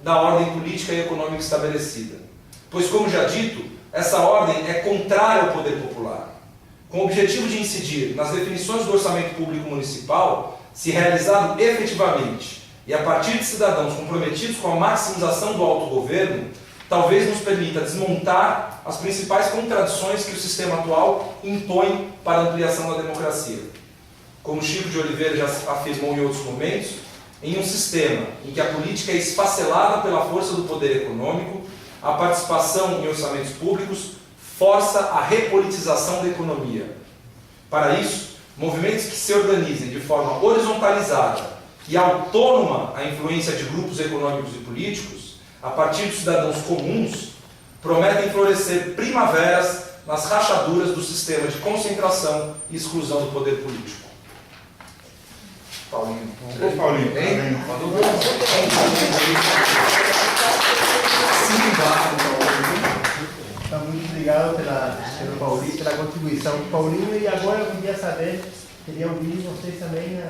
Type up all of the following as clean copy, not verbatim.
da ordem política e econômica estabelecida. Pois, como já dito, essa ordem é contrária ao poder popular. Com o objetivo de incidir nas definições do orçamento público municipal, se realizado efetivamente e a partir de cidadãos comprometidos com a maximização do autogoverno, talvez nos permita desmontar as principais contradições que o sistema atual impõe para a ampliação da democracia. Como Chico de Oliveira já afirmou em outros momentos, em um sistema em que a política é esfacelada pela força do poder econômico, a participação em orçamentos públicos força a repolitização da economia. Para isso, movimentos que se organizem de forma horizontalizada e autônoma à influência de grupos econômicos e políticos, a partir de cidadãos comuns, prometem florescer primaveras nas rachaduras do sistema de concentração e exclusão do poder político. Paulinho. Ô, Paulinho, hein? Mandou bem. Então, muito obrigado pelo Paulinho, pela contribuição do Paulinho. E agora eu queria saber, queria ouvir vocês também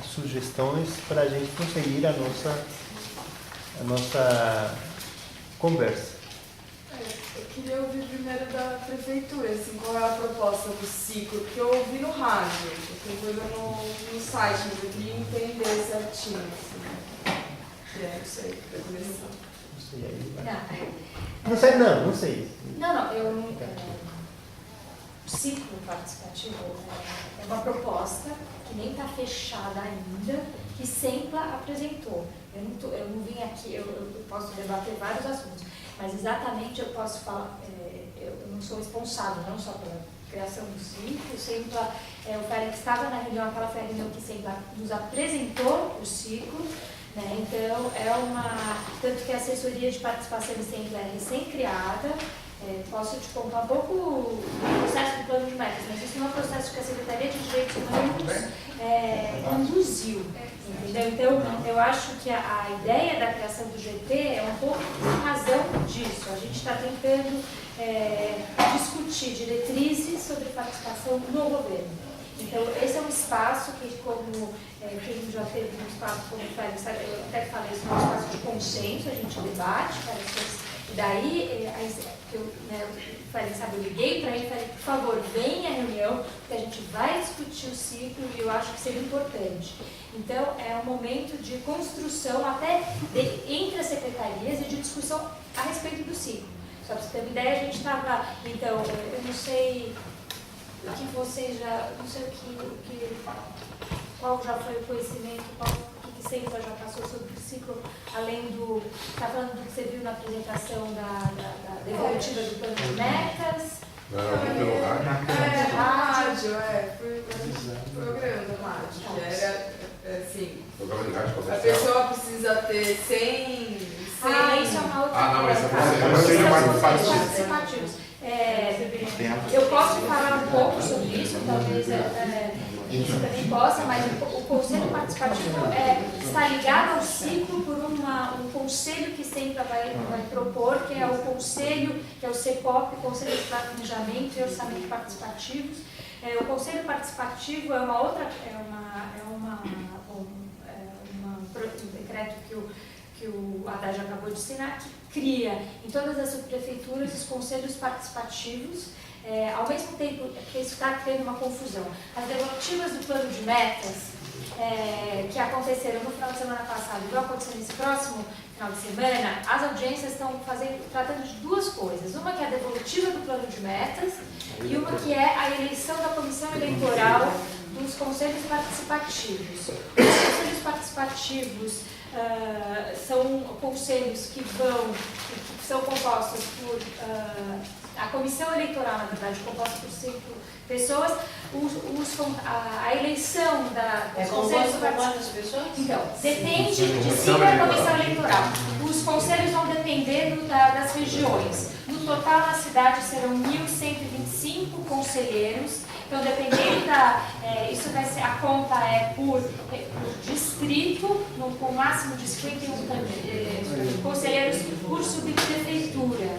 as sugestões para a gente prosseguir a nossa conversa. Eu queria ouvir primeiro da prefeitura, assim, qual é a proposta do ciclo, porque eu ouvi no rádio, tem coisa no site, mas eu queria entender certinho, assim. Isso aí, para começar. Não sei aí. Não sei, não sei. Não, eu não. O ciclo participativo é uma proposta que nem está fechada ainda, que Sempla apresentou. Eu não vim aqui, eu posso debater vários assuntos, mas exatamente eu posso falar, eu não sou responsável, não só pela criação do ciclo. Sempla, o Félix estava na reunião, aquela foi a reunião que Sempla nos apresentou o ciclo. Então, tanto que a assessoria de participação em Sempla é recém-criada. Posso te contar um pouco do processo do plano de metas, mas isso não é um processo que a Secretaria de Direitos Humanos conduziu, entendeu? Então, eu acho que a ideia da criação do GT é um pouco em razão disso. A gente está tentando discutir diretrizes sobre participação no governo. Então, esse é um espaço que, como quem já teve um espaço como o Félix, eu até falei, isso é um espaço de consenso, a gente debate, e daí, o Félix sabe, eu liguei para ele e falei, por favor, venha à reunião, porque a gente vai discutir o ciclo e eu acho que seria importante. Então, é um momento de construção até entre as secretarias e de discussão a respeito do ciclo. Só para você ter uma ideia, a gente estava, então, eu não sei o que vocês já, não sei qual já foi o conhecimento, o que Sempla já passou sobre o ciclo, além do, está falando do que você viu na apresentação da devolutiva do plano de metas. pelo rádio. Rádio, foi o programa do rádio, que era, assim, Programa de rádio, a pessoa precisa ter 100... Isso é uma outra não, mas coisa. participativos. Eu posso falar um pouco sobre isso, talvez isso também possa, mas o conselho participativo está ligado ao ciclo por um conselho que sempre vai propor, que é o conselho, que é o CEPOP, Conselho de Planejamento e Orçamento Participativos. O conselho participativo é uma outra, um decreto que o Haddad acabou de assinar, que cria em todas as subprefeituras os conselhos participativos, ao mesmo tempo que isso está criando uma confusão. As devolutivas do plano de metas, que aconteceram no final de semana passado e vão acontecer nesse próximo final de semana, as audiências estão tratando de duas coisas. Uma que é a devolutiva do plano de metas e uma que é a eleição da comissão eleitoral dos conselhos participativos. Os conselhos participativos são conselhos que são compostos por a comissão eleitoral, na verdade, composta por 5 pessoas. A eleição dos conselhos participativos. Então, depende de 5 da comissão eleitoral. Os conselhos vão dependendo das regiões. No total, na cidade serão 1.125 conselheiros. Então, dependendo isso vai ser, a conta é por distrito, com o máximo de 51 conselheiros por subprefeitura.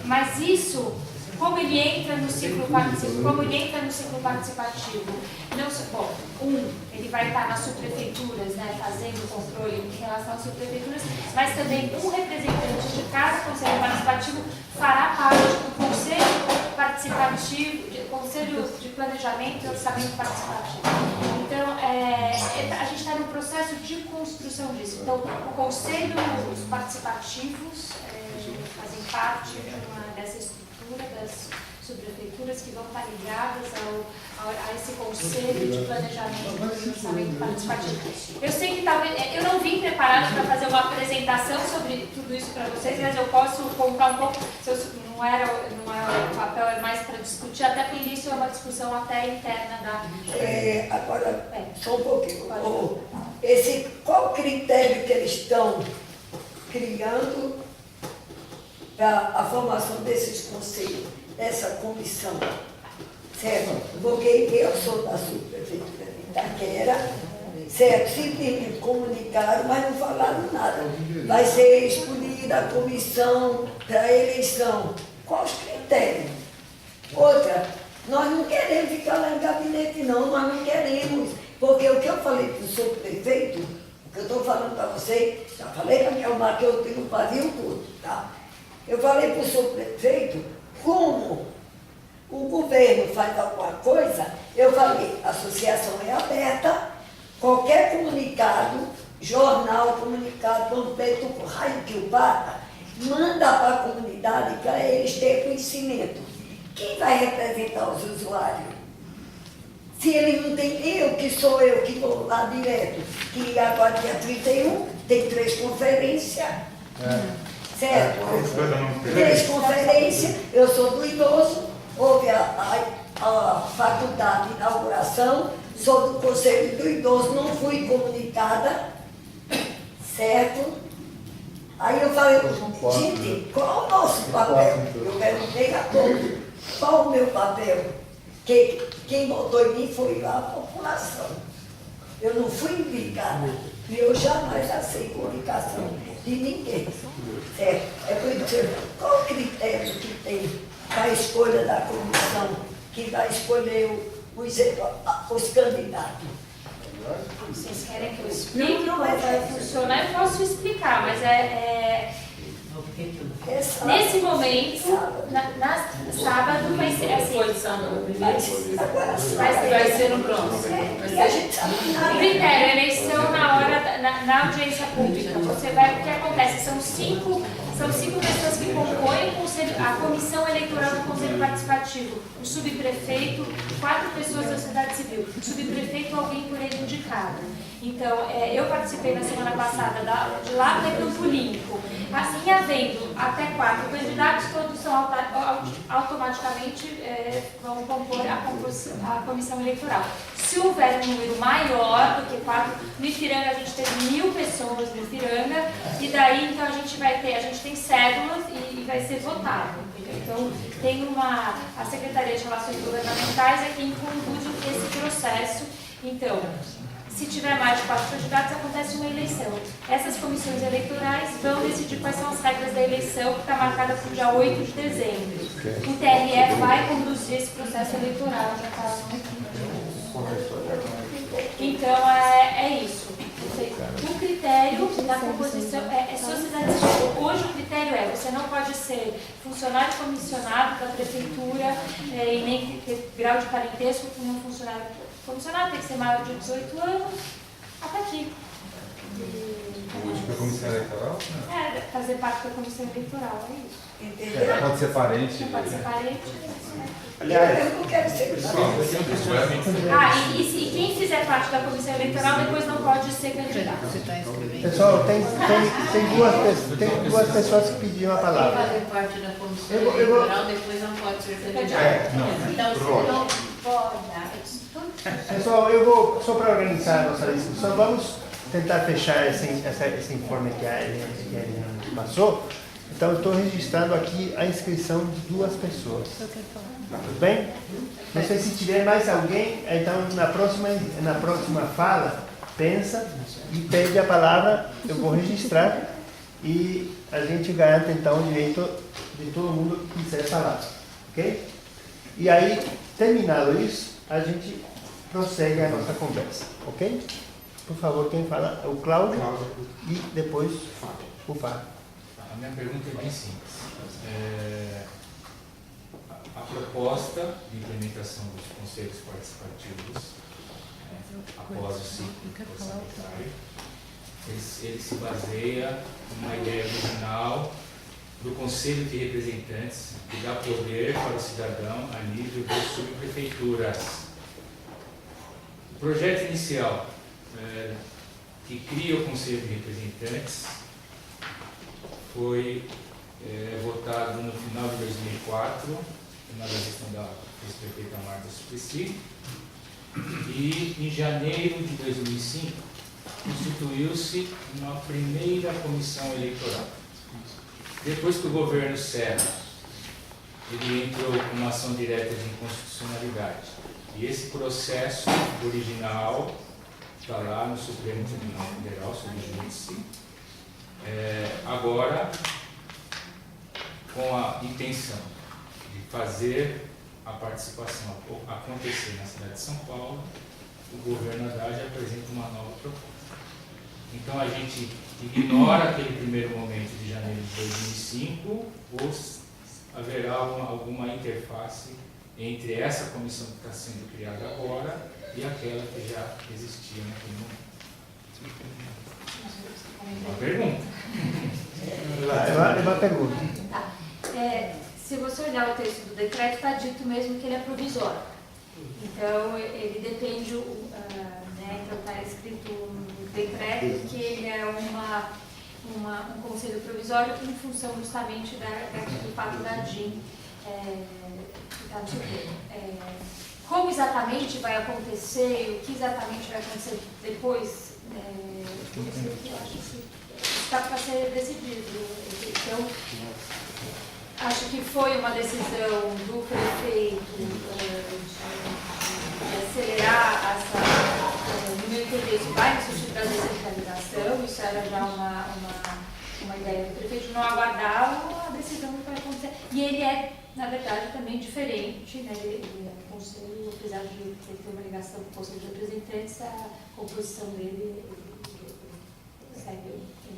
Mas isso como ele entra no ciclo participativo? Não, bom, ele vai estar nas subprefeituras, né, fazendo o controle em relação às subprefeituras, mas também um representante de cada conselho participativo fará parte do conselho participativo, Conselho de Planejamento e Orçamento Participativo. Então, a gente está no processo de construção disso. Então, o Conselho, os participativos fazem parte dessa estrutura das subprefeituras que vão estar ligadas a esse Conselho de Planejamento e Orçamento Participativo. Eu sei que talvez, eu não vim preparada para fazer uma apresentação sobre tudo isso para vocês, mas eu posso contar um pouco, não é o papel, é mais para discutir, até porque isso é uma discussão até interna da... Agora, só um pouquinho. Qual o critério que eles estão criando para a formação desses conselhos, dessa comissão? Certo? Porque eu sou da subprefeitura de Itaquera, certo? Simplesmente comunicaram, mas não falaram nada. Vai ser escolhida a comissão para a eleição. Quais os critérios? Outra, nós não queremos ficar lá em gabinete, não, nós não queremos. Porque o que eu falei para o subprefeito, o que eu estou falando para você, já falei para o Matheus que não fazia tudo, tá? Eu falei para o subprefeito, como o governo faz alguma coisa, eu falei, a associação é aberta, qualquer comunicado, jornal, comunicado, panfleto, raio que o bata, manda para a comunidade para eles terem conhecimento. Quem vai representar os usuários? Se ele não tem, que sou eu que vou lá direto, que agora dia 31 tem 3 conferências. Certo? 3 conferências, eu sou do idoso, houve a faculdade de inauguração, sou do Conselho do Idoso, não fui comunicada, certo? Aí eu falei, gente, qual é o nosso papel? Eu perguntei a todos, qual o meu papel? Quem votou em mim foi a população. Eu não fui indicada. E eu jamais aceito comunicação de ninguém. Certo? É por isso, qual o critério que tem para a escolha da comissão que vai escolher os candidatos? Vocês querem que eu explique como vai funcionar? Eu posso explicar, mas nesse momento, sábado vai ser assim. Vai ser no próximo. O critério, a eleição na hora, na audiência pública. Você vai, o que acontece? São cinco pessoas que compõem a comissão eleitoral do Conselho Participativo. O subprefeito, 4 pessoas da sociedade civil. O subprefeito, alguém por ele indicado. Então, eu participei na semana passada de lá até Campo Limpo. Assim, havendo até 4 candidatos, todos são automaticamente vão compor a comissão eleitoral. Se houver um número maior do que 4, no Ipiranga a gente teve 1000 pessoas no Ipiranga, e daí então a gente tem cédulas e vai ser votado. Então, tem a Secretaria de Relações Governamentais é quem conduz esse processo. Então, se tiver mais de 4 candidatos, acontece uma eleição. Essas comissões eleitorais vão decidir quais são as regras da eleição, que está marcada para o dia 8 de dezembro. O TRE vai conduzir esse processo eleitoral, já está aqui. Então, é isso. O critério da composição é sociedade civil. Hoje o critério você não pode ser funcionário comissionado da prefeitura e nem ter grau de parentesco com um funcionário. Funcionário tem que ser maior de 18 anos, até aqui. O último da comissão eleitoral? Fazer parte da comissão eleitoral, é isso. Entendeu? Pode ser parente. Pode ser parente. Aliás, eu não quero ser e quem fizer parte da comissão eleitoral depois não pode ser candidato. Pessoal, tem duas pessoas que pediram a Quem palavra. fazer parte da comissão eleitoral depois não pode ser candidato. Então, se não pode. Pessoal, eu vou, só para organizar a nossa discussão, vamos tentar fechar esse informe que a Eliane passou. Então, eu estou registrando aqui a inscrição de 2 pessoas. Tudo bem? Não sei se tiver mais alguém, então na próxima fala, pensa e pede a palavra, eu vou registrar e a gente garante então o direito de todo mundo que quiser falar. Ok? E aí, terminado isso, a gente prossegue a nossa conversa. Ok? Por favor, quem fala é o Cláudio e depois o Fábio. A minha pergunta é bem simples. A proposta de implementação dos conselhos participativos, após o ciclo orçamentário, ele se baseia numa ideia original do Conselho de Representantes, que dá poder para o cidadão a nível das subprefeituras. O projeto inicial, que cria o Conselho de Representantes, foi votado no final de 2004, na gestão da ex-prefeita Marta Suplicy, e em janeiro de 2005 constituiu-se uma primeira comissão eleitoral. Depois que o governo Serra ele entrou com uma ação direta de inconstitucionalidade, e esse processo original está lá no Supremo Tribunal Federal, sob júdice, agora com a intenção de fazer a participação acontecer na cidade de São Paulo, o governo Haddad apresenta uma nova proposta. Então a gente ignora aquele primeiro momento de janeiro de 2005, ou haverá alguma interface entre essa comissão que está sendo criada agora e aquela que já existia naquele momento? Uma pergunta. É uma pergunta. Se você olhar o texto do decreto, está dito mesmo que ele é provisório. Então, ele depende, então está escrito no decreto que ele é um conselho provisório em função justamente do fato da DIN que está no como exatamente vai acontecer, o que exatamente vai acontecer depois, eu acho que está para ser decidido. Então, acho que foi uma decisão do prefeito de acelerar no meu entender, isso vai no sentido da descentralização, isso era já uma ideia do prefeito, não aguardar a decisão que vai acontecer. E ele é, na verdade, também diferente, né? Ele é um conselho, apesar de ter uma ligação com o Conselho de Representantes, a composição dele é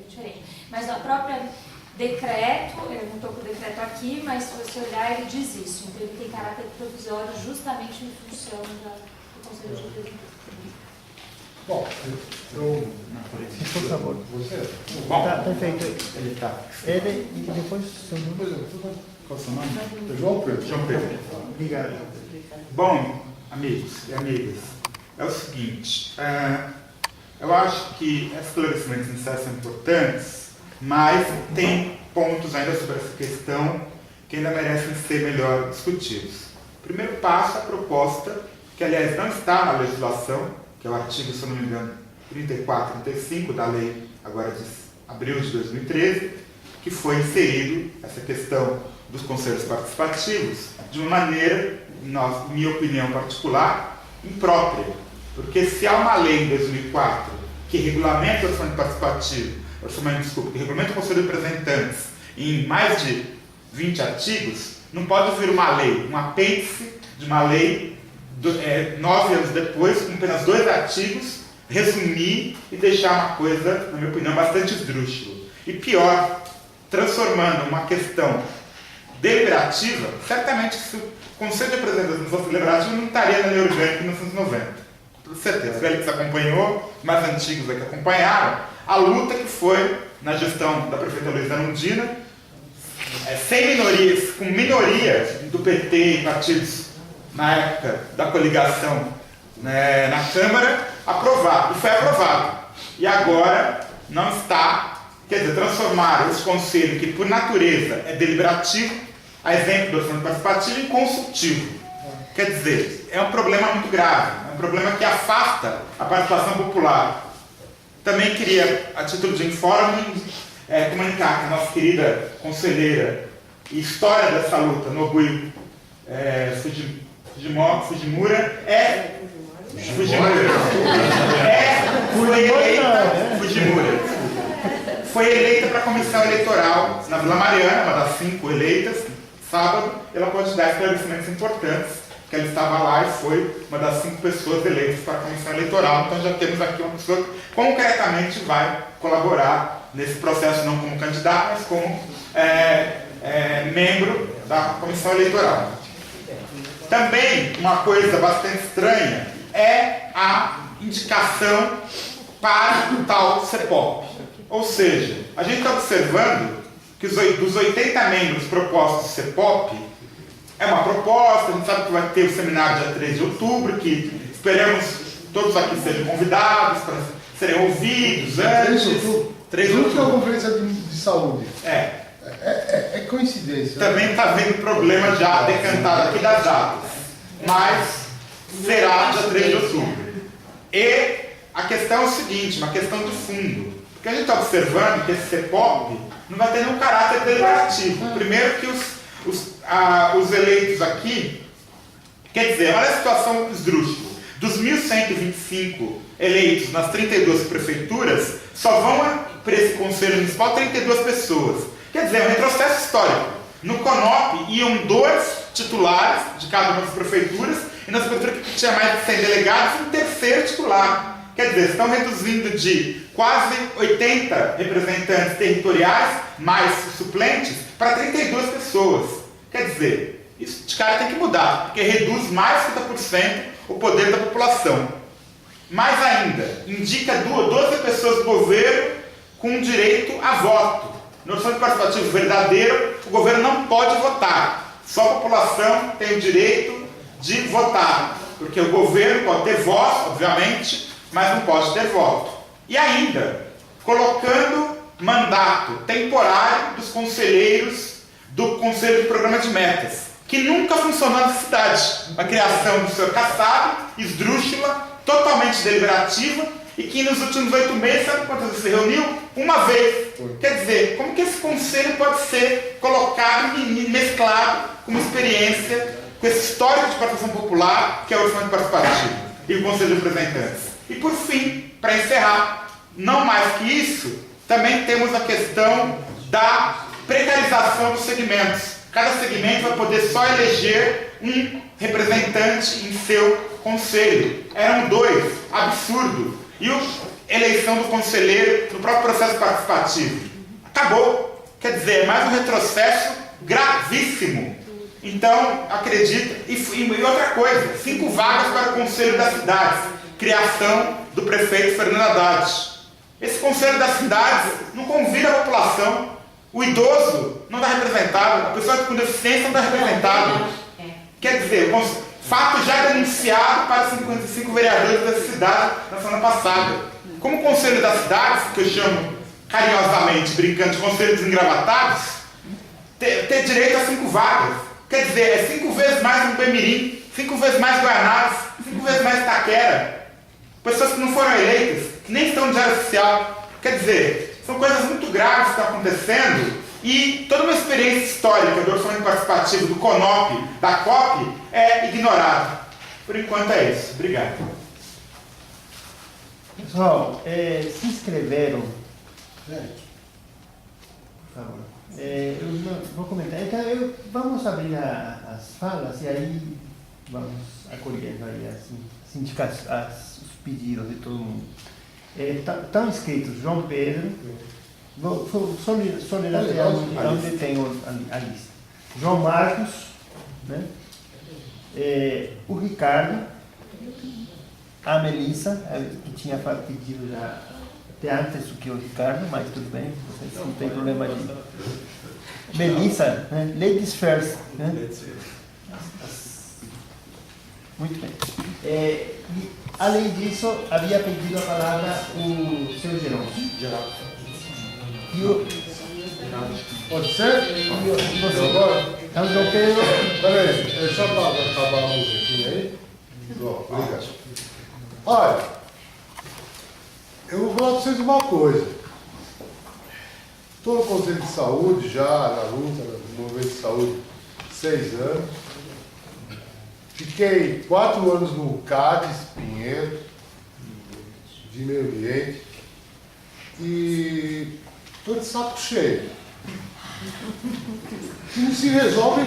diferente. Mas a própria decreto, eu não estou com o decreto aqui, mas se você olhar, ele diz isso. Então, ele tem caráter provisório justamente em função do Conselho de Representantes. Bom, Por favor. você? Tá, perfeito. Ele tá. Ele e depois o seu nome. Qual é o seu nome? João Pedro. João Pedro. Obrigado. Bom, amigos e amigas, é o seguinte, eu acho que esses esclarecimentos iniciais são importantes, mas tem pontos ainda sobre essa questão que ainda merecem ser melhor discutidos. O primeiro passo é a proposta, que aliás não está na legislação, que é o artigo, se eu não me engano, 34 e 35 da lei, agora de abril de 2013, que foi inserido essa questão dos conselhos participativos de uma maneira, na minha opinião particular, imprópria. Porque se há uma lei em 2004 que regulamenta o orçamento participativo, que regulamenta o Conselho de Representantes em mais de 20 artigos, não pode vir uma lei, um apêndice de uma lei 9 anos depois, com apenas 2 artigos, resumir e deixar uma coisa, na minha opinião, bastante esdrúxula. E pior, transformando uma questão deliberativa, certamente se o Conselho de Representantes não fosse deliberativo, não estaria na Lei Orgânica de 1990. Com certeza, o Félix acompanhou, os mais antigos que acompanharam, a luta que foi na gestão da prefeita Luísa Erundina, sem minorias, com minoria do PT e partidos na época da coligação, né, na Câmara, aprovado, e foi aprovado. E agora não está, quer dizer, transformar esse conselho, que por natureza é deliberativo, a exemplo do orçamento participativo, em consultivo. Quer dizer, é um problema muito grave, é um problema que afasta a participação popular. Também queria, a título de informe, comunicar que a nossa querida conselheira e história dessa luta, Nobuo Fujimura, foi eleita para a comissão eleitoral na Vila Mariana, uma das 5 eleitas, sábado, ela pode dar esclarecimentos importantes, que ela estava lá e foi uma das 5 pessoas eleitas para a comissão eleitoral. Então já temos aqui uma pessoa que concretamente vai colaborar nesse processo, não como candidato, mas como membro da comissão eleitoral. Também uma coisa bastante estranha é a indicação para o tal CEPOP. Ou seja, a gente está observando que dos 80 membros propostos do CEPOP, é uma proposta, a gente sabe que vai ter o seminário dia 3 de outubro, que esperamos todos aqui sejam convidados para serem ouvidos antes. 3 de outubro. Junto com a conferência de saúde. É coincidência. Também está havendo problema já decantado aqui das datas, mas será dia 3 de outubro. E a questão é o seguinte, uma questão de fundo. Porque a gente está observando que esse CEPOP não vai ter nenhum caráter deliberativo. Primeiro que os eleitos aqui, quer dizer, olha a situação esdrúxula. Dos 1.125 eleitos nas 32 prefeituras, só vão para esse Conselho Municipal 32 pessoas. Quer dizer, é um retrocesso histórico. No CONOP iam 2 titulares de cada uma das prefeituras, e nas prefeituras que tinha mais de 100 delegados, um terceiro titular. Quer dizer, estão reduzindo de quase 80 representantes territoriais, mais suplentes, para 32 pessoas. Quer dizer, isso de cara tem que mudar, porque reduz mais de 50% o poder da população. Mais ainda, indica 12 pessoas do governo com direito a voto. No orçamento participativo verdadeiro, o governo não pode votar. Só a população tem o direito de votar. Porque o governo pode ter voz, obviamente, mas não pode ter voto. E ainda, colocando mandato temporário dos conselheiros do Conselho de Programa de Metas, que nunca funcionou na cidade. A criação do Sr. Kassab, esdrúxula, totalmente deliberativa, e que nos últimos 8 meses, sabe quantas vezes se reuniu? Uma vez. Quer dizer, como que esse conselho pode ser colocado e mesclado com uma experiência, com esse histórico de participação popular, que é o orçamento participativo, e o Conselho de Representantes? E por fim, para encerrar, não mais que isso, também temos a questão da precarização dos segmentos. Cada segmento vai poder só eleger um representante em seu conselho. Eram 2, absurdo. E a eleição do conselheiro no próprio processo participativo. Acabou. Quer dizer, é mais um retrocesso gravíssimo. Então, acredito. E outra coisa, 5 vagas para o Conselho das Cidades. Criação do prefeito Fernando Haddad. Esse Conselho das Cidades não convida a população. O idoso não está representado, a pessoa com deficiência não está representada. Quer dizer, fato já denunciado para 55 vereadores da cidade na semana passada. Como o Conselho das Cidades, que eu chamo carinhosamente, brincando de Conselho dos Engravatados, ter direito a 5 vagas. Quer dizer, é 5 vezes mais no Bemirim, 5 vezes mais Guanás, 5 vezes mais Itaquera. Pessoas que não foram eleitas, que nem estão no Diário Oficial. Quer dizer, são coisas muito graves que estão acontecendo e toda uma experiência histórica do orçamento participativo, do CONOP, da COP, é ignorada. Por enquanto é isso. Obrigado. Pessoal, se inscreveram? Por favor. Eu vou comentar. Então, vamos abrir as falas e aí vamos acolhendo aí os pedidos de todo mundo. Estão inscritos João Pedro, só ler até onde tem a lista. João Marcos, né? O Ricardo, a Melissa, que tinha pedido já até antes do que o Ricardo, mas tudo bem, vocês não tem problema de... Melissa, né? Ladies first. Né? Muito bem. E, além disso, havia pedido a palavra o seu Geraldo. E o... Pode ser? E você agora? Então, João Pedro... Peraí, só para acabar a musiquinha aí. Obrigado. Olha, eu vou falar para vocês uma coisa. Estou no Conselho de Saúde já, na luta, no movimento de saúde, 6 anos. Fiquei 4 anos no CADES, Pinheiro, de meio ambiente, e estou de saco cheio. que não se resolve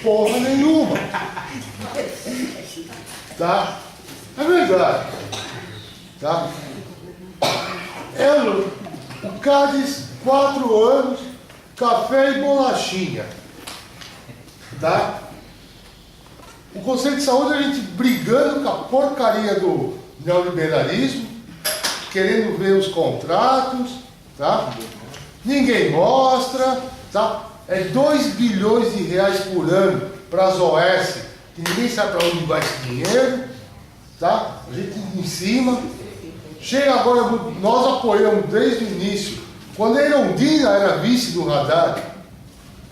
porra nenhuma. Tá? É verdade. Tá? O Cádiz, 4 anos, café e bolachinha. Tá? O Conselho de Saúde, a gente brigando com a porcaria do neoliberalismo, querendo ver os contratos, tá? Ninguém mostra, tá? É 2 bilhões de reais por ano para as OS, que ninguém sabe para onde vai esse dinheiro, tá? A gente em cima. Chega agora, nós apoiamos desde o início. Quando a Erundina era vice do Haddad,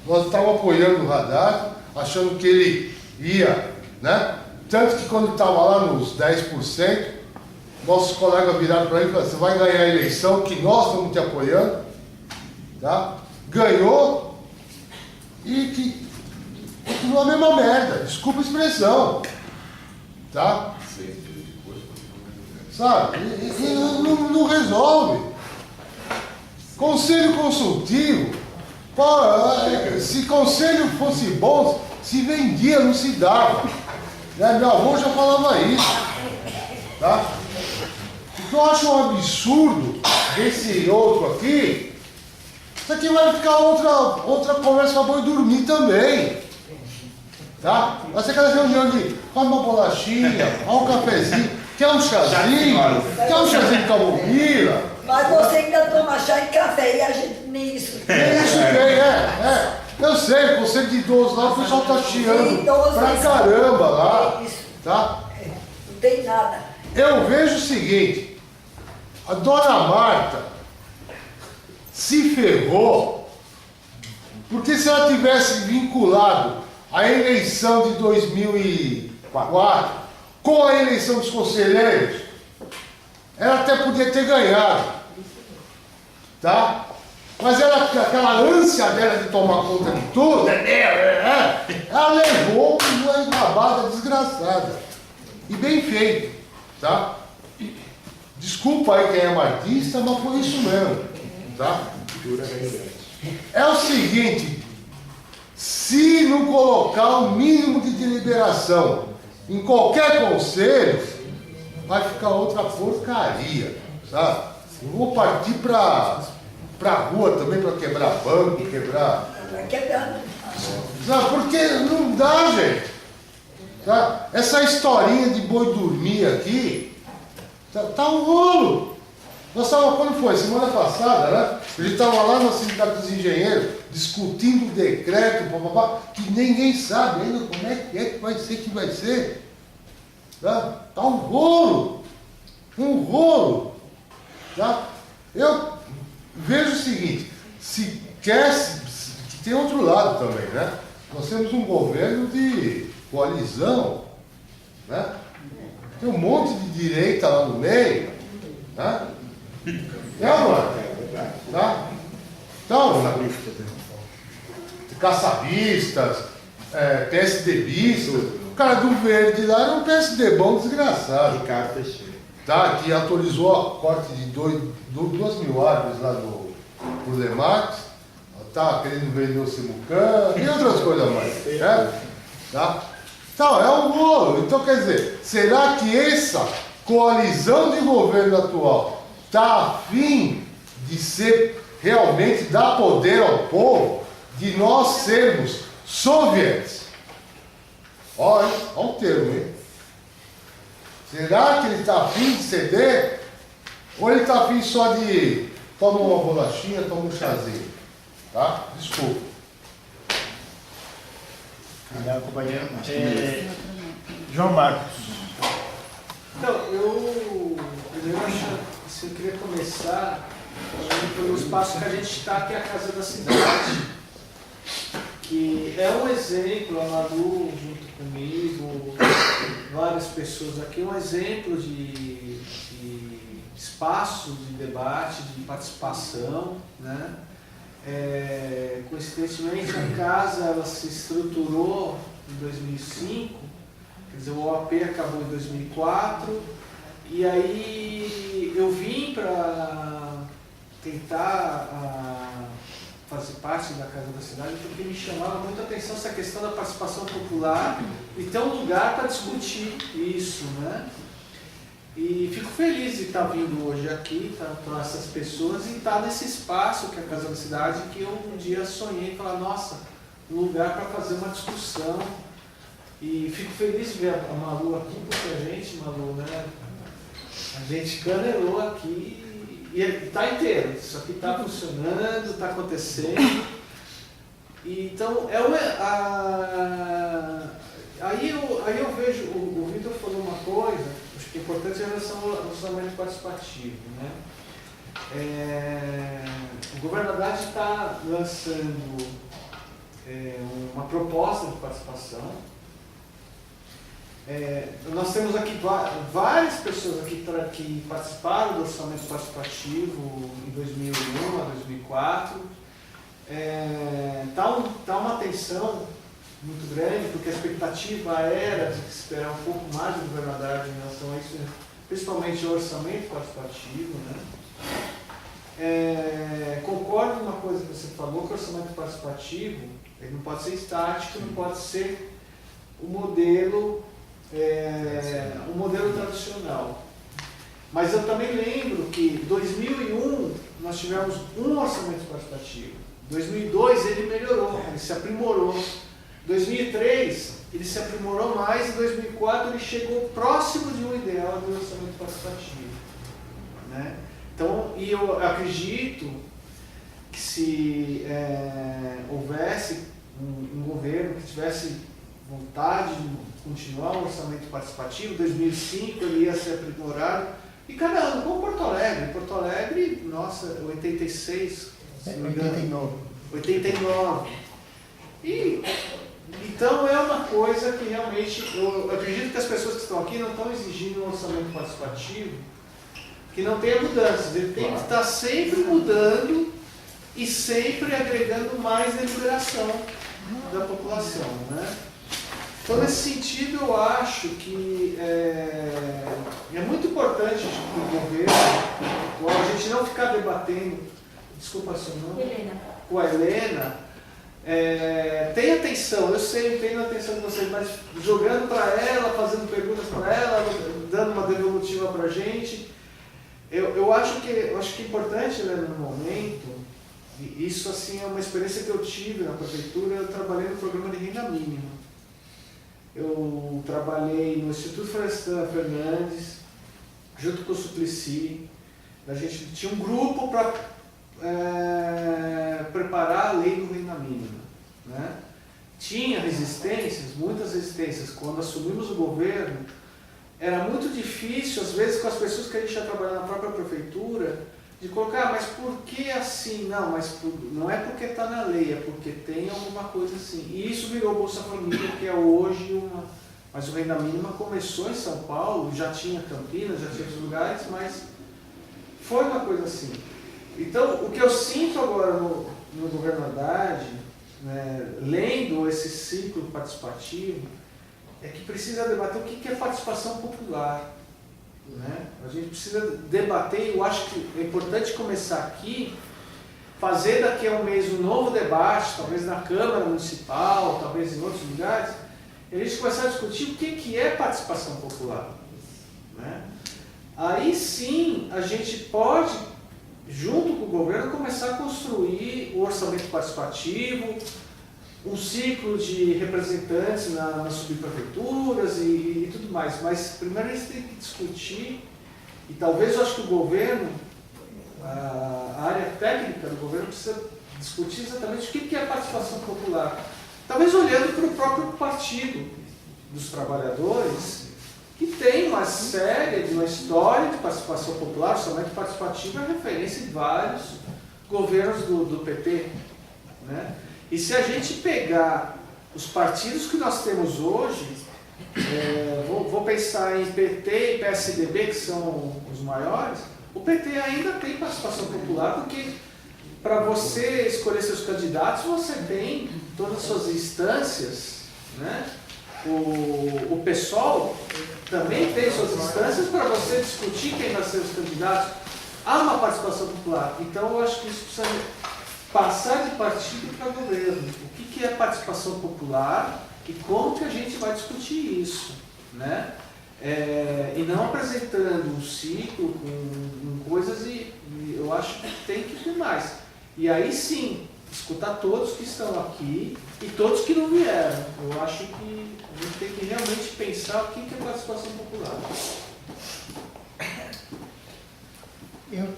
nós estávamos apoiando o Haddad, achando que ele ia, né? Tanto que quando estava lá nos 10%, nossos colegas viraram para ele e falaram: você vai ganhar a eleição, que nós estamos te apoiando, tá? Ganhou e que continua a mesma merda, desculpa a expressão, tá? Sabe? E não resolve. Conselho consultivo. Pô, se conselho fosse bom, se vendia, não se dava. Né? Meu avô já falava isso. Tá? O que eu acho um absurdo desse outro aqui, isso aqui vai ficar outra conversa para boi dormir também. Tá? Vai ser aquela reunião de come uma bolachinha, um cafezinho. Quer um chazinho? Quer um chazinho de camomila? Mas você ainda toma chá e café e a gente nem isso. Nem isso tem, Eu sei, conselho de idoso lá, o pessoal tá chiando pra caramba lá. Tá? Não tem nada. Eu vejo o seguinte, a dona Marta se ferrou, porque se ela tivesse vinculado a eleição de 2004 com a eleição dos conselheiros, ela até podia ter ganhado, tá? Mas ela, aquela ânsia dela de tomar conta de tudo, ela levou uma enrabada desgraçada. E bem feito, tá? Desculpa aí quem é martista, mas foi isso mesmo, tá? É o seguinte, se não colocar o mínimo de deliberação em qualquer conselho, vai ficar outra porcaria, sabe? Eu vou partir pra rua também para quebrar banco, quebrar... Vai quebrando. Sabe? Porque não dá, gente. Tá? Essa historinha de boi dormir aqui, tá um rolo. Nós estávamos, quando foi? Semana passada, né? A gente estava lá no Sindicato dos Engenheiros, discutindo o decreto, papapá, que ninguém sabe ainda como é que vai ser, Tá? Tá um rolo. Tá? Eu vejo o seguinte, que tem outro lado também, né? Nós temos um governo de coalizão, né? Tem um monte de direita lá no meio, né? Mano? Tá? Então, caçavistas, PSDBistas, o cara do verde lá era um PSD bom desgraçado. Ricardo Teixeira. Tá? Que autorizou a corte de 2 mil árvores lá por Lemax, tá querendo vender o Simucã e outras coisas mais. Né? Tá? Então, é um rolo. Então, quer dizer, será que essa coalizão de governo atual está a fim de ser realmente dar poder ao povo, de nós sermos soviets? Olha o termo, hein? Será que ele está a fim de ceder? Ou ele está a fim só de toma uma bolachinha, toma um chazinho? Tá? Desculpa. Obrigado, companheiro. João Marcos. Então, eu queria começar pelo espaço que a gente está, que é a Casa da Cidade, que é um exemplo, a Madu junto comigo, várias pessoas aqui, um exemplo de espaço de debate, de participação, né? Coincidentemente, a casa ela se estruturou em 2005, quer dizer, o OAP acabou em 2004, e aí eu vim para tentar parte da Casa da Cidade, porque me chamava muito a atenção essa questão da participação popular e ter um lugar para discutir isso, né? E fico feliz de estar vindo hoje aqui, com essas pessoas, e estar nesse espaço que é a Casa da Cidade, que eu um dia sonhei, falar, nossa, um lugar para fazer uma discussão. E fico feliz de ver a Malu aqui, porque a gente, Malu, né? A gente canelou aqui e está inteiro. Isso aqui está funcionando, está acontecendo. E, então, aí eu vejo, o Vitor falou uma coisa, acho que é importante em relação ao orçamento participativo, né? O Governo Haddad está lançando uma proposta de participação. Nós temos aqui várias pessoas aqui que participaram do orçamento participativo em 2001 a 2004. Tá uma tensão muito grande, porque a expectativa era de esperar um pouco mais do Governo Haddad em relação a isso, principalmente o orçamento participativo, né? Concordo com uma coisa que você falou, que o orçamento participativo ele não pode ser estático, não pode ser o modelo tradicional. Mas eu também lembro que em 2001 nós tivemos um orçamento participativo. Em 2002 ele melhorou, ele se aprimorou. Em 2003 ele se aprimorou mais, em 2004 ele chegou próximo de um ideal do orçamento participativo, né? Então, e eu acredito que se houvesse um governo que tivesse vontade de continuar o orçamento participativo, em 2005 ele ia ser aprimorado, e cada ano, como Porto Alegre, nossa, 86, 89. E, então é uma coisa que realmente, eu acredito que as pessoas que estão aqui não estão exigindo um orçamento participativo que não tenha mudanças, ele tem que estar sempre mudando e sempre agregando mais deliberação da população, né? Então, nesse sentido, eu acho que é muito importante para o governo, a gente não ficar debatendo, desculpa seu nome, com a Helena, tenha atenção, eu sei, tenho a atenção de vocês, mas jogando para ela, fazendo perguntas para ela, dando uma devolutiva para a gente, eu acho que é importante, Helena, no momento, e isso assim é uma experiência que eu tive na prefeitura, eu trabalhei no programa de renda mínima. Eu trabalhei no Instituto Florestan Fernandes, junto com o Suplicy. A gente tinha um grupo para preparar a lei do renda mínima, né? Tinha resistências, muitas resistências. Quando assumimos o governo, era muito difícil, às vezes, com as pessoas que a gente já trabalhava na própria prefeitura, de colocar, mas por que assim? Não, mas não é porque está na lei, é porque tem alguma coisa assim. E isso virou Bolsa Família, que é hoje uma... Mas o renda mínima começou em São Paulo, já tinha Campinas, já tinha outros lugares, mas foi uma coisa assim. Então, o que eu sinto agora no governo Haddad, né, lendo esse ciclo participativo, é que precisa debater o que é participação popular. Né? A gente precisa debater, eu acho que é importante começar aqui, fazer daqui a um mês um novo debate, talvez na Câmara Municipal, talvez em outros lugares, e a gente começar a discutir o que é participação popular. Né? Aí sim a gente pode, junto com o governo, começar a construir o orçamento participativo, um ciclo de representantes nas subprefeituras e tudo mais. Mas primeiro a gente tem que discutir, e talvez eu acho que o governo, a área técnica do governo precisa discutir exatamente o que é a participação popular. Talvez olhando para o próprio Partido dos Trabalhadores, que tem uma série de uma história de participação popular, orçamento participativo é referência em vários governos do PT. Né? E se a gente pegar os partidos que nós temos hoje, vou pensar em PT e PSDB, que são os maiores, o PT ainda tem participação popular, porque para você escolher seus candidatos, você tem todas as suas instâncias, né? O PSOL também tem suas instâncias para você discutir quem vai ser os candidatos. Há uma participação popular. Então, eu acho que isso precisa passar de partido para governo. O que é participação popular e como que a gente vai discutir isso, né? E não apresentando um ciclo com coisas e eu acho que tem que ter mais. E aí sim, escutar todos que estão aqui e todos que não vieram. Eu acho que a gente tem que realmente pensar o que é participação popular.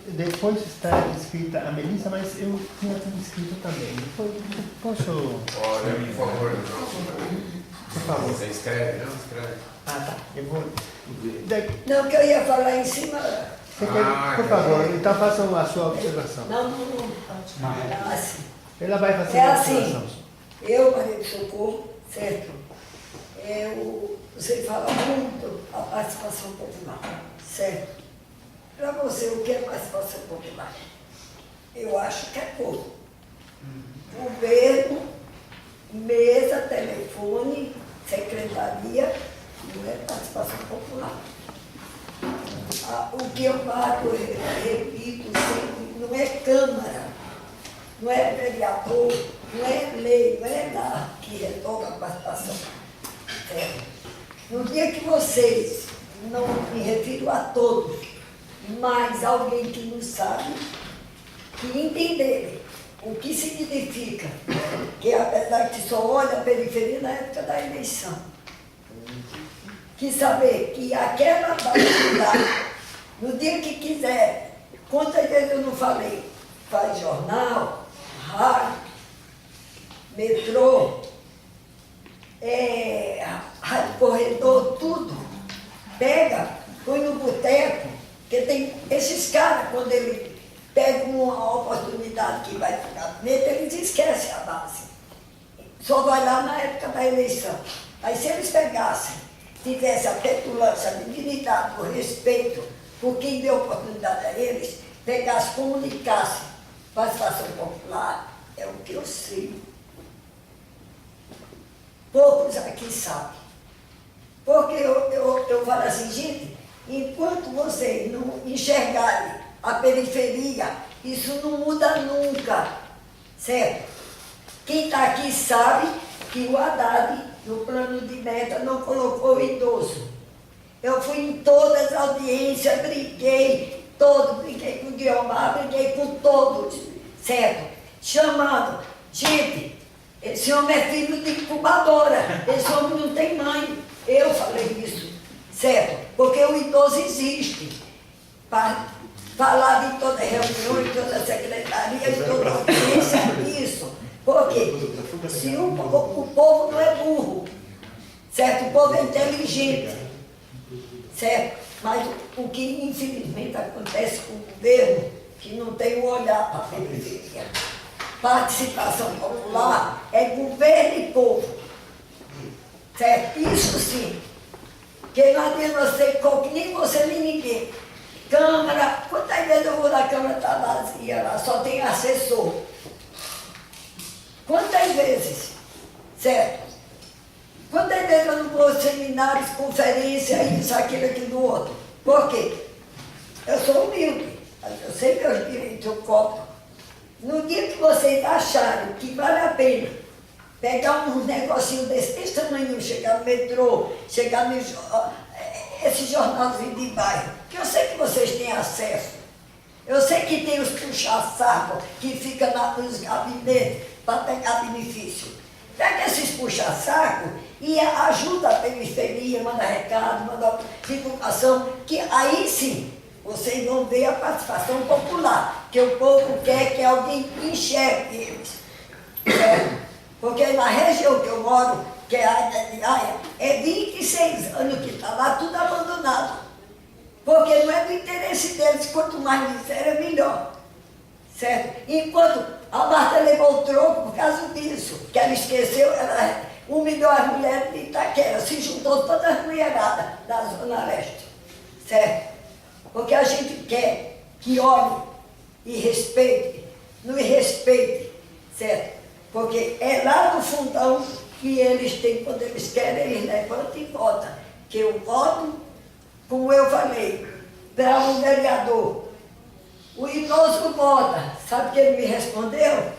Depois está escrita a Melissa, mas eu tinha tudo escrito também. Posso... Olha, por favor. Por favor. Você escreve? Não, escreve. Ah, tá. Eu vou... Não, que eu ia falar em cima. Você quer, por favor, então façam a sua observação. Não. É assim. Ela vai fazer É a assim. observação. Eu, Maria do Socorro, certo? Você fala muito a participação popular, certo? Para você, o que é participação popular? Eu acho que é pouco. Governo, mesa, telefone, secretaria, não é participação popular. O que eu falo, repito sempre, não é Câmara, não é vereador, não é lei, não é nada que retorna a participação. No dia que vocês, não me refiro a todos, mas alguém que não sabe, que entenderem o que significa, que apesar que só olha a periferia na época da eleição, que saber que aquela vai mudar, no dia que quiser, quantas vezes eu não falei, faz jornal, rádio, metrô, rádio corredor, tudo, pega, põe no boteco, porque tem esses caras, quando eles pegam uma oportunidade que vai ficar bonita, eles esquecem a base. Só vai lá na época da eleição. Aí se eles pegassem, tivessem a petulância, a dignidade, o respeito por quem deu oportunidade a eles, pegassem, comunicassem, participação popular, é o que eu sei. Poucos aqui sabem. Porque eu falo assim, gente, enquanto vocês não enxergarem a periferia, isso não muda nunca, certo? Quem está aqui sabe que o Haddad, no plano de meta, não colocou o idoso. Eu fui em todas as audiências, briguei com o Guiomar, briguei com todos, certo? Chamando, gente, esse homem é filho de incubadora, esse homem não tem mãe. Eu falei isso, certo? Porque o idoso existe. Para falar de toda reunião, de toda secretaria, de toda audiência, isso. Porque se o povo não é burro, certo? O povo é inteligente, certo? Mas o que infelizmente acontece com o governo, que não tem o olhar para a periferia. Participação popular é governo e povo, certo? Isso sim. Porque não adianta você, nem você nem ninguém. Câmara, quantas vezes eu vou na Câmara, está vazia lá, só tem assessor. Quantas vezes? Certo? Quantas vezes eu não vou a seminários, conferências, isso, aquilo, aquilo, do outro? Por quê? Eu sou humilde, eu sei meus direitos, eu cobro. No dia que vocês acharem que vale a pena pegar um negocinho desse tamanho, chegar no metrô, chegar no esse jornalzinho de bairro, que eu sei que vocês têm acesso. Eu sei que tem os puxa-saco que ficam nos gabinetes para pegar benefício. Pega esses puxa-saco e ajuda a periferia, manda recado, manda divulgação, que aí sim vocês vão ver a participação popular, que o povo quer que alguém enxergue eles. Porque na região que eu moro, que é a área de Aia, é 26 anos que está lá, tudo abandonado. Porque não é do interesse deles, quanto mais miséria, melhor. Certo? Enquanto a Marta levou o troco por causa disso, que ela esqueceu, ela humilhou as mulheres de Itaquera, se juntou todas as mulheradas da Zona Leste. Certo? Porque a gente quer que olhe e respeite, não respeite, certo? Porque é lá no fundão que eles têm, quando eles querem, eles levantam e votam. Que eu voto, como eu falei, para um vereador. O idoso vota. Sabe o que ele me respondeu?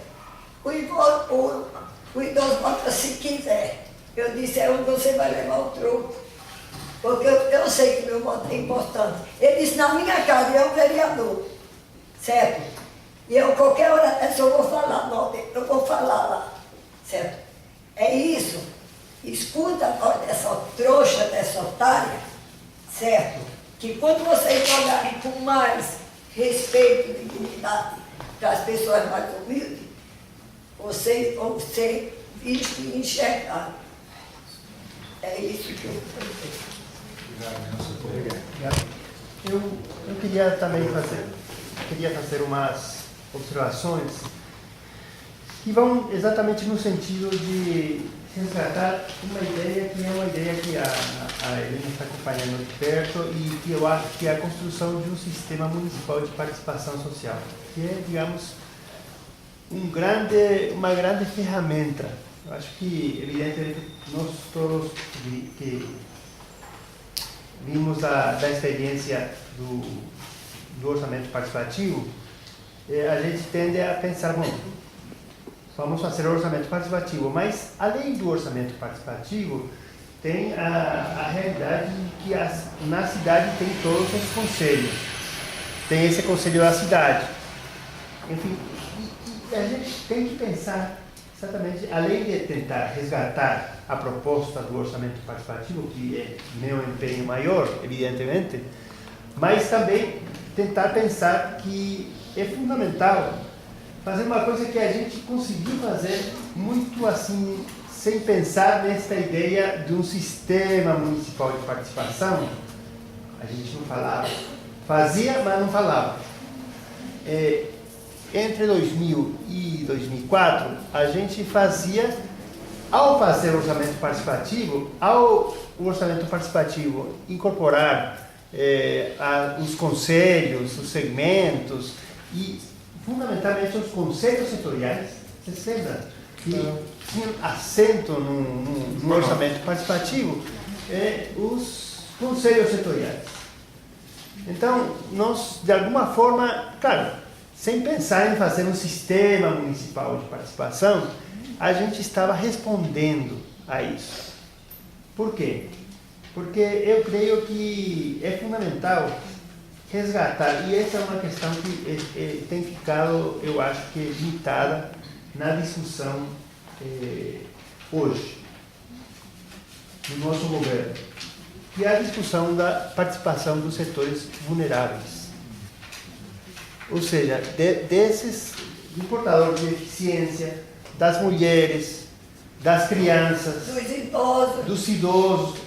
o idoso bota se quiser. Eu disse, é onde você vai levar o troco. Porque eu sei que meu voto é importante. Ele disse, na minha casa, é um vereador. Certo? E eu, qualquer hora dessa, eu vou falar, não, eu vou falar lá. Certo? É isso. Escuta a voz dessa trouxa, dessa otária. Certo? Que quando vocês olharem com mais respeito e dignidade para as pessoas mais humildes, vocês vão ser vistos e enxergados. É isso que eu falei. Eu queria também fazer umas observações que vão exatamente no sentido de resgatar uma ideia que é uma ideia que a Helena está acompanhando de perto e que eu acho que é a construção de um sistema municipal de participação social, que é, digamos, uma grande ferramenta. Eu acho que, evidentemente, nós todos que vimos da experiência do orçamento participativo, a gente tende a pensar, bom, vamos fazer o orçamento participativo, mas além do orçamento participativo, tem a realidade de que na cidade tem todos esses conselhos. Tem esse conselho da cidade. Enfim, e a gente tem que pensar exatamente, além de tentar resgatar a proposta do orçamento participativo, que é meu empenho maior, evidentemente, mas também tentar pensar que é fundamental fazer uma coisa que a gente conseguiu fazer muito assim, sem pensar nesta ideia de um sistema municipal de participação. A gente não falava, fazia, mas não falava. Entre 2000 e 2004, a gente fazia, ao fazer o orçamento participativo incorporar os conselhos, os segmentos e fundamentalmente os conselhos setoriais. Você lembra que tinham assento no orçamento participativo os conselhos setoriais. Então, nós, de alguma forma, claro, sem pensar em fazer um sistema municipal de participação, a gente estava respondendo a isso. Por quê? Porque eu creio que é fundamental resgatar, e essa é uma questão que tem ficado, eu acho que limitada na discussão hoje, no nosso governo, que é a discussão da participação dos setores vulneráveis. Ou seja, desses importadores de eficiência, das mulheres, das crianças, dos idosos,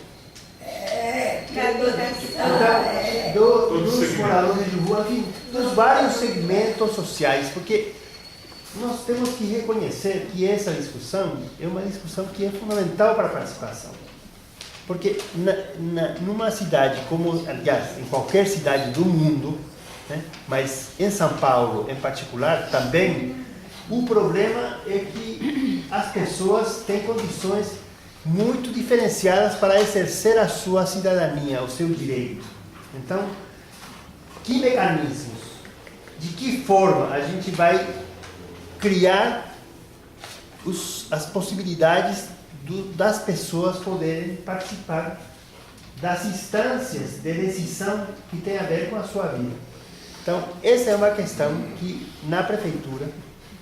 dos moradores de rua, enfim, dos vários segmentos sociais, porque nós temos que reconhecer que essa discussão é uma discussão que é fundamental para a participação. Porque numa cidade como, aliás, em qualquer cidade do mundo, né, mas em São Paulo em particular também, o problema é que as pessoas têm condições muito diferenciadas para exercer a sua cidadania, o seu direito. Então, que mecanismos, de que forma a gente vai criar as possibilidades das pessoas poderem participar das instâncias de decisão que tem a ver com a sua vida. Então, essa é uma questão que, na prefeitura,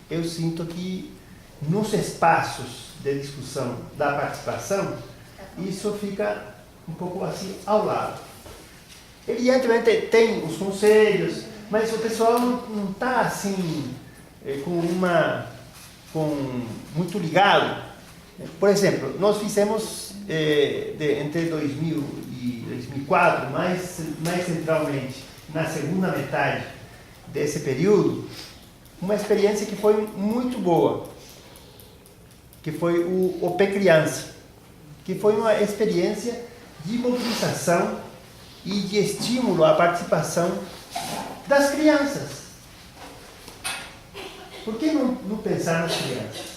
eu sinto que nos espaços de discussão da participação, isso fica um pouco assim ao lado. Evidentemente tem os conselhos, mas o pessoal não está assim muito ligado. Por exemplo, nós fizemos entre 2000 e 2004, mais centralmente na segunda metade desse período, uma experiência que foi muito boa, que foi o OP Criança, que foi uma experiência de mobilização e de estímulo à participação das crianças. Por que não pensar nas crianças?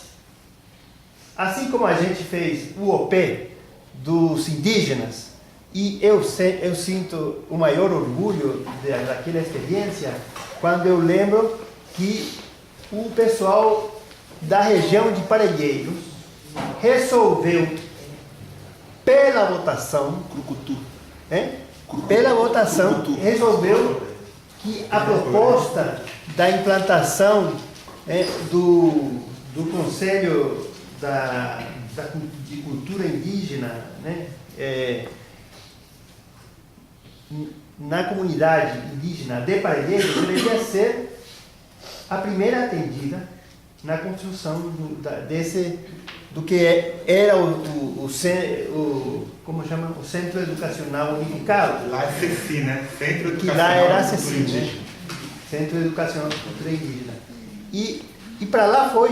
Assim como a gente fez o OP dos indígenas, e eu sinto o maior orgulho daquela experiência, quando eu lembro que o pessoal da região de Parelheiros resolveu, pela votação, resolveu que a proposta da implantação do Conselho de Cultura Indígena, né, na comunidade indígena de Parelheiros deveria ser a primeira atendida na construção do que era o Centro Educacional Unificado. Lá é CECI, né? Centro Que Educacional lá era de CECI, Cultura né? Indígena. Centro Educacional de Cultura Indígena. E para lá foi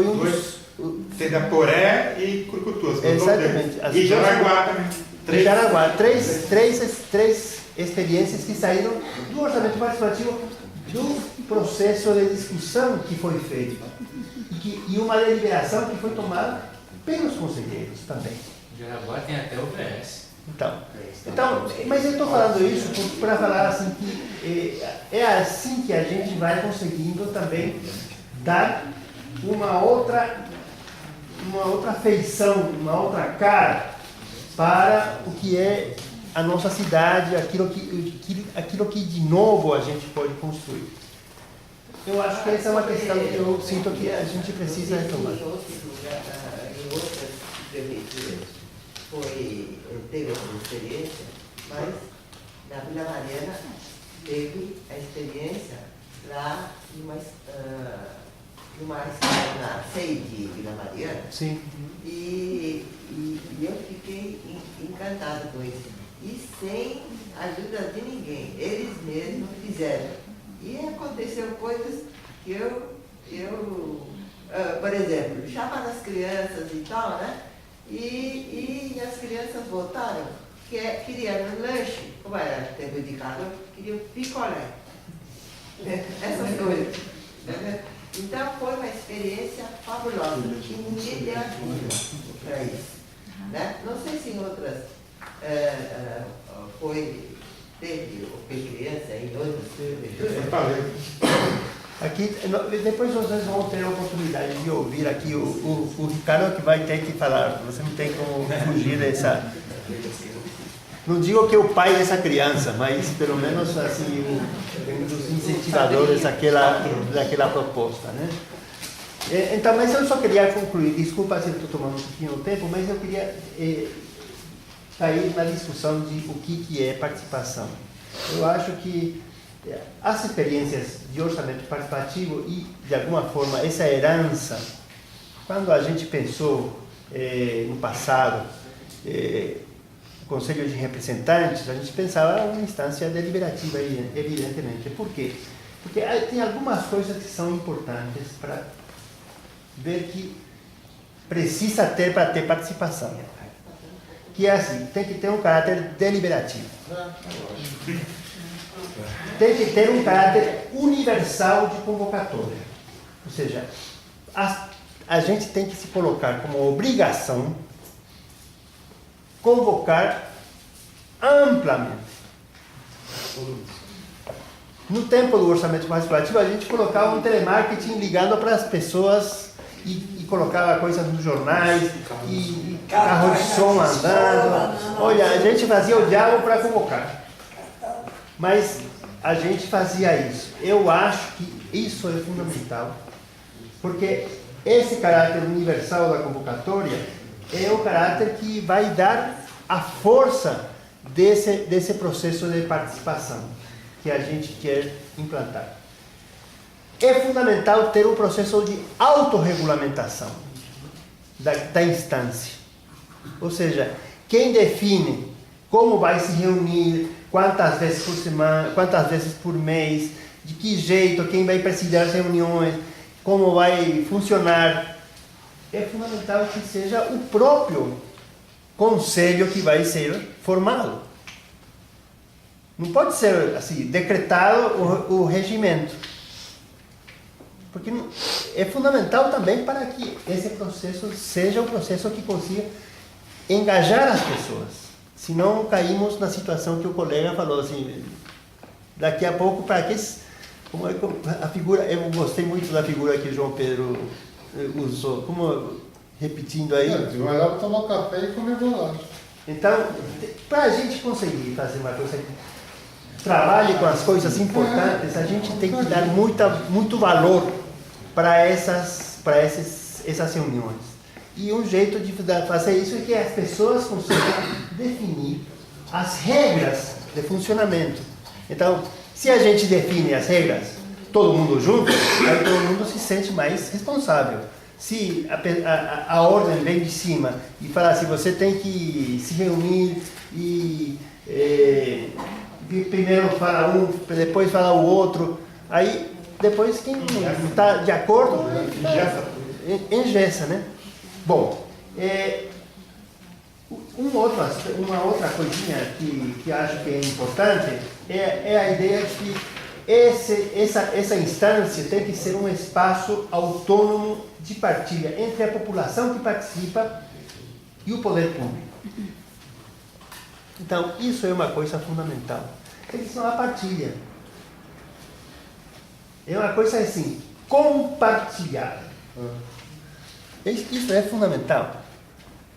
um dos... Sedaporé e Curucutu. Exatamente. E Jaraguá também. Jaraguá. Três experiências que saíram do orçamento participativo do processo de discussão que foi feito. E uma deliberação que foi tomada pelos conselheiros também. Jaraguá tem até o PS. Então, mas eu estou falando isso para falar assim que é assim que a gente vai conseguindo também dar uma outra feição, uma outra cara para o que é a nossa cidade, aquilo que de novo a gente pode construir. Eu acho que essa é uma questão que eu sinto que a gente precisa retomar. Em outras prefeituras teve essa experiência, mas na Vila Mariana teve a experiência lá na SEI de Vila Mariana. Sim. E eu fiquei encantada com isso. E sem ajuda de ninguém. Eles mesmos fizeram. E aconteceu coisas que por exemplo, chamar as crianças e tal, né? E as crianças votaram, queriam um lanche, como era tempo de calor, queriam picolé. Essas coisas. Então foi uma experiência fabulosa, que ninguém deu ajuda para isso. Né? Não sei se em outras teve criança em outras prefeituras. Aqui, depois vocês vão ter a oportunidade de ouvir aqui o Ricardo, que vai ter que falar. Você não tem como fugir dessa... Não digo que é o pai dessa criança, mas pelo menos assim, um dos incentivadores daquela proposta, né? Então, mas eu só queria concluir, desculpa se eu estou tomando um pouquinho de tempo, mas eu queria cair na discussão de o que é participação. Eu acho que as experiências de orçamento participativo e, de alguma forma, essa herança, quando a gente pensou no passado, o Conselho de Representantes, a gente pensava uma instância deliberativa, evidentemente. Por quê? Porque tem algumas coisas que são importantes para ver que precisa ter para ter participação. Que é assim, tem que ter um caráter deliberativo. Tem que ter um caráter universal de convocatória. Ou seja, a gente tem que se colocar como obrigação convocar amplamente. No tempo do orçamento participativo, a gente colocava um telemarketing ligando para as pessoas e colocava coisas nos jornais, e carro de som andando. Olha, a gente fazia o diabo para convocar. Mas a gente fazia isso. Eu acho que isso é fundamental, porque esse caráter universal da convocatória é o caráter que vai dar a força desse processo de participação que a gente quer implantar. É fundamental ter um processo de autorregulamentação da instância. Ou seja, quem define como vai se reunir, quantas vezes por semana, quantas vezes por mês, de que jeito, quem vai presidir as reuniões, como vai funcionar. É fundamental que seja o próprio conselho que vai ser formado. Não pode ser assim, decretado o regimento. Porque é fundamental também para que esse processo seja um processo que consiga engajar as pessoas. Senão caímos na situação que o colega falou assim, daqui a pouco, para que... Como é a figura, eu gostei muito da figura que o João Pedro usou, como repetindo aí. Vai lá tomar café e comer bolacha. Então, para a gente conseguir fazer uma coisa que trabalhe com as coisas importantes, a gente tem que dar muito valor para essas reuniões. E um jeito de fazer isso é que as pessoas consigam definir as regras de funcionamento. Então, se a gente define as regras, todo mundo junto, aí todo mundo se sente mais responsável. Se a ordem vem de cima e fala assim, você tem que se reunir e primeiro fala um, depois fala o outro, aí depois quem não está de acordo engessa, né? Bom, uma outra coisinha que acho que é importante é a ideia que essa instância tem que ser um espaço autônomo de partilha entre a população que participa e o poder público. Então, isso é uma coisa fundamental. Eles são a partilha. É uma coisa assim, compartilhar. Isso é fundamental.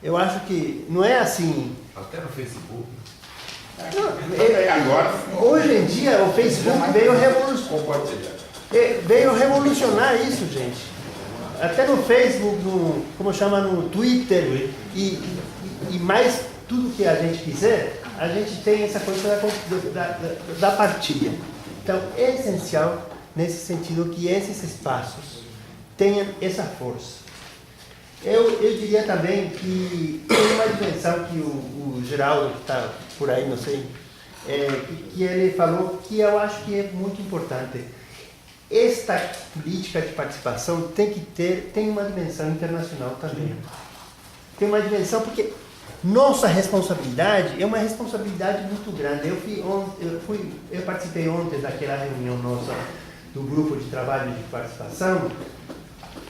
Eu acho que não é assim... Até no Facebook. Agora, hoje em dia, o Facebook veio revolucionar isso, gente. Até no Facebook, no Twitter e mais tudo que a gente quiser, a gente tem essa coisa da partilha. Então, é essencial nesse sentido que esses espaços tenham essa força. Eu diria também que tem uma dimensão que o Geraldo, que está por aí, não sei, que ele falou que eu acho que é muito importante. Esta política de participação tem uma dimensão internacional também. Tem uma dimensão porque nossa responsabilidade é uma responsabilidade muito grande. Eu participei ontem daquela reunião nossa do grupo de trabalho de participação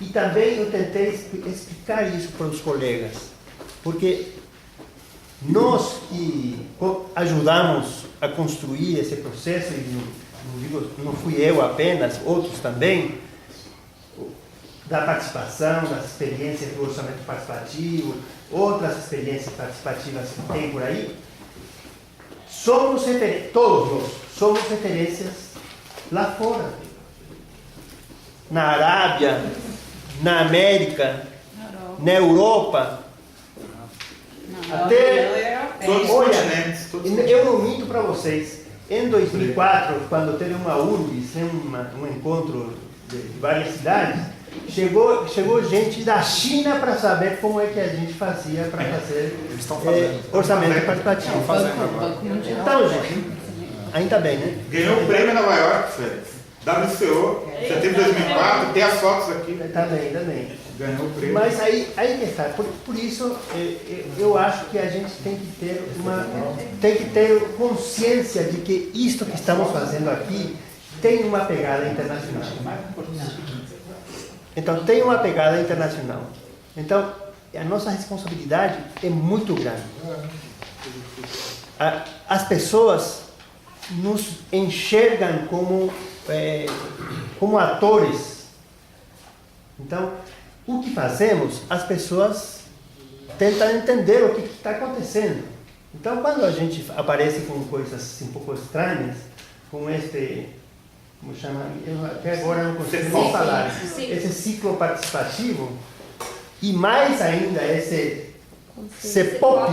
e também eu tentei explicar isso para os colegas, porque nós que ajudamos a construir esse processo, e não fui eu apenas, outros também, da participação, das experiências do orçamento participativo, outras experiências participativas que tem por aí, todos nós somos referências lá fora. Na Arábia, na América, na Europa, eu não minto para vocês. Em 2004, quando teve uma URBS, um encontro de várias cidades, chegou gente da China para saber como é que a gente fazia para fazer orçamento participativo. Então, gente, ainda bem, né? Ganhou o prêmio em Nova York, Félix. WCO, setembro de 2004, tem as fotos aqui. Tá bem. Ganhou o prêmio. Mas aí que está. Por isso, eu acho que a gente tem que ter consciência de que isto que estamos fazendo aqui tem uma pegada internacional. Então, tem uma pegada internacional. Então, a nossa responsabilidade é muito grande. As pessoas nos enxergam como atores. Então, o que fazemos, as pessoas tentam entender o que está acontecendo. Então, quando a gente aparece com coisas assim, um pouco estranhas, com como chama? Eu até agora não consigo nem falar. Esse ciclo participativo, e mais ainda esse CEPOP,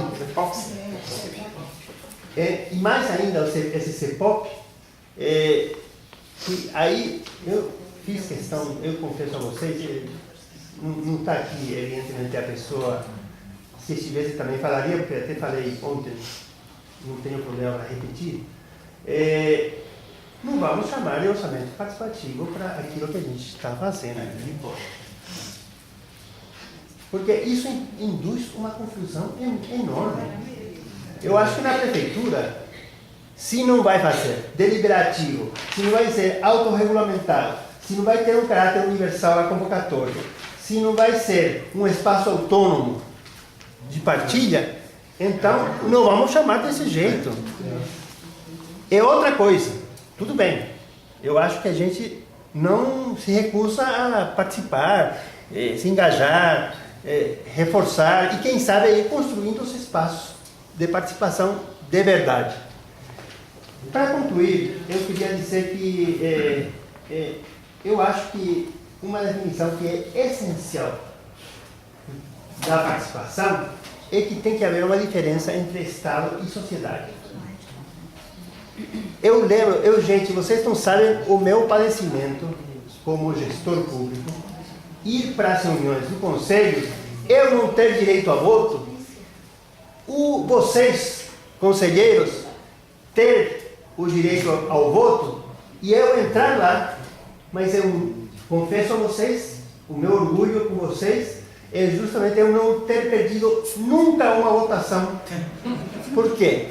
e mais ainda esse CEPOP, que aí eu fiz questão, eu confesso a vocês, não está aqui, evidentemente, a pessoa, se estivesse também falaria, porque até falei ontem, não tenho problema para repetir, não vamos chamar de orçamento participativo para aquilo que a gente está fazendo. Porque isso induz uma confusão enorme. Eu acho que na prefeitura, se não vai fazer deliberativo, se não vai ser autorregulamentado, se não vai ter um caráter universal a convocatória, se não vai ser um espaço autônomo de partilha, então não vamos chamar desse jeito. É outra coisa. Tudo bem, eu acho que a gente não se recusa a participar se engajar, reforçar e, quem sabe, ir construindo os espaços de participação de verdade. Para concluir, eu queria dizer que eu acho que uma definição que é essencial da participação é que tem que haver uma diferença entre Estado e sociedade. Eu lembro, gente, vocês não sabem o meu padecimento como gestor público, ir para as reuniões do Conselho, eu não ter direito a voto, vocês, conselheiros, ter o direito ao voto, e eu entrar lá, mas eu confesso a vocês, o meu orgulho com vocês, é justamente eu não ter perdido nunca uma votação. Por quê?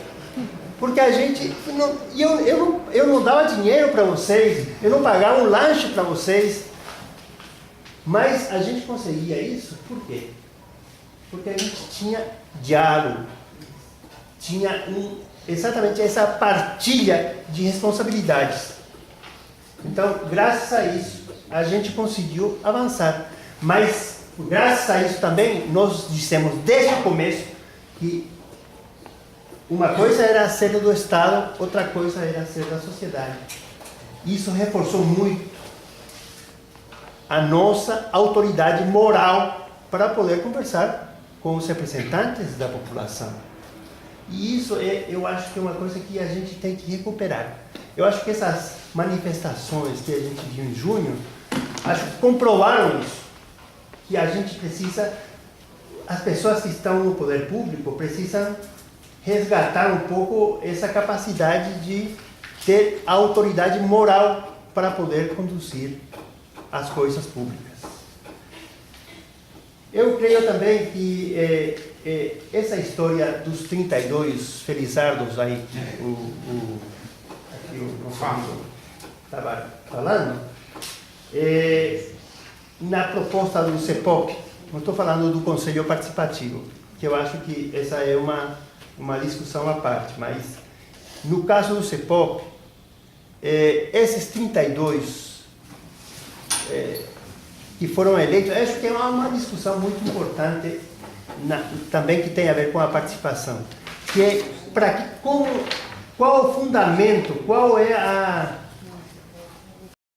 Porque a gente, eu não dava dinheiro para vocês, eu não pagava um lanche para vocês, mas a gente conseguia isso, por quê? Porque a gente tinha diálogo, tinha exatamente essa partilha de responsabilidades. Então, graças a isso, a gente conseguiu avançar. Mas, graças a isso também, nós dissemos desde o começo que uma coisa era ser do Estado, outra coisa era ser da sociedade. Isso reforçou muito a nossa autoridade moral para poder conversar com os representantes da população. E isso eu acho que é uma coisa que a gente tem que recuperar. Eu acho que essas manifestações que a gente viu em junho, acho que comprovaram isso, que a gente precisa, as pessoas que estão no poder público precisam resgatar um pouco essa capacidade de ter a autoridade moral para poder conduzir as coisas públicas. Eu creio também que essa história dos 32 felizardos aí, aqui o nosso amigo estava falando, na proposta do CEPOP, não estou falando do Conselho Participativo, que eu acho que essa é uma discussão à parte, mas no caso do CEPOP, esses 32 que foram eleitos, acho que é uma discussão muito importante também que tem a ver com a participação, que é qual o fundamento, qual é